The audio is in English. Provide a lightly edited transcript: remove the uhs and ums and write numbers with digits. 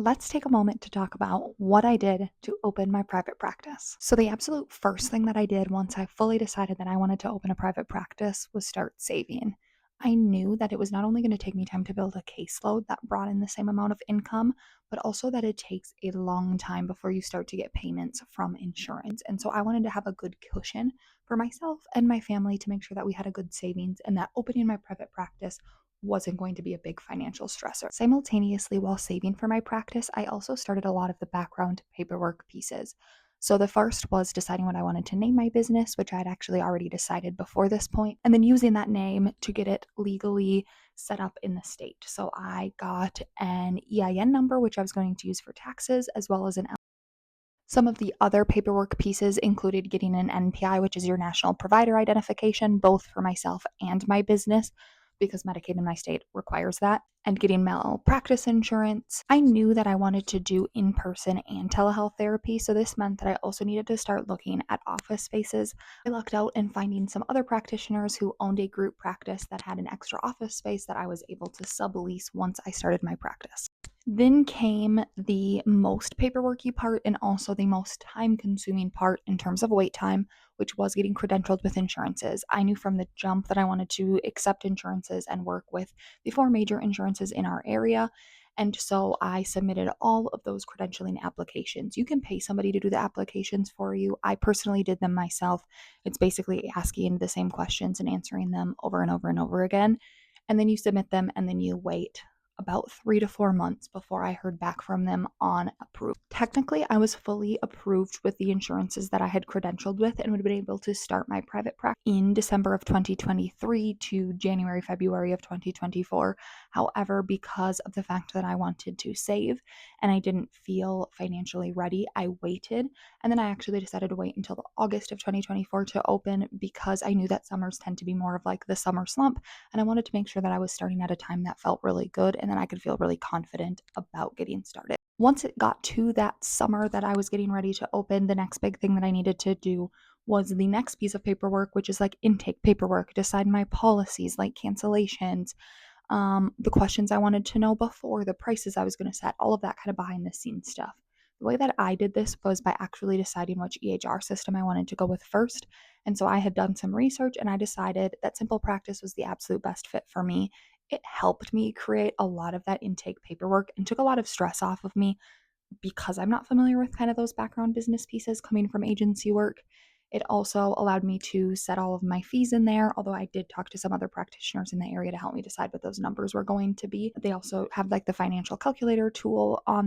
Let's take a moment to talk about what I did to open my private practice. So, the absolute first thing that I did once I fully decided that I wanted to open a private practice was start saving. I knew that it was not only going to take me time to build a caseload that brought in the same amount of income, but also that it takes a long time before you start to get payments from insurance. And so, I wanted to have a good cushion for myself and my family to make sure that we had a good savings and that opening my private practice wasn't going to be a big financial stressor. Simultaneously, while saving for my practice, I also started a lot of the background paperwork pieces. So the first was deciding what I wanted to name my business, which I had actually already decided before this point, and then using that name to get it legally set up in the state. So I got an EIN number, which I was going to use for taxes, as well as an some of the other paperwork pieces included getting an NPI, which is your national provider identification, both for myself and my business, because Medicaid in my state requires that, and getting malpractice insurance. I knew that I wanted to do in person and telehealth therapy, so this meant that I also needed to start looking at office spaces. I lucked out in finding some other practitioners who owned a group practice that had an extra office space that I was able to sublease once I started my practice. Then came the most paperworky part and also the most time consuming part in terms of wait time, which was getting credentialed with insurances. I knew from the jump that I wanted to accept insurances and work with the four major insurances in our area. And so I submitted all of those credentialing applications. You can pay somebody to do the applications for you. I personally did them myself. It's basically asking the same questions and answering them over and over and over again. And then you submit them and then you wait about 3 to 4 months before I heard back from them on approval. Technically, I was fully approved with the insurances that I had credentialed with and would have been able to start my private practice in December of 2023 to January, February of 2024. However, because of the fact that I wanted to save and I didn't feel financially ready, I waited. And then I actually decided to wait until August of 2024 to open because I knew that summers tend to be more of like the summer slump. And I wanted to make sure that I was starting at a time that felt really good and then I could feel really confident about getting started. Once it got to that summer that I was getting ready to open, the next big thing that I needed to do was the next piece of paperwork, which is like intake paperwork, decide my policies like cancellations, the questions I wanted to know before, the prices I was going to set, all of that kind of behind the scenes stuff. The way that I did this was by actually deciding which EHR system I wanted to go with first. And so I had done some research and I decided that Simple Practice was the absolute best fit for me. It helped me create a lot of that intake paperwork and took a lot of stress off of me because I'm not familiar with kind of those background business pieces coming from agency work. It also allowed me to set all of my fees in there, although I did talk to some other practitioners in the area to help me decide what those numbers were going to be. They also have like the financial calculator tool on there.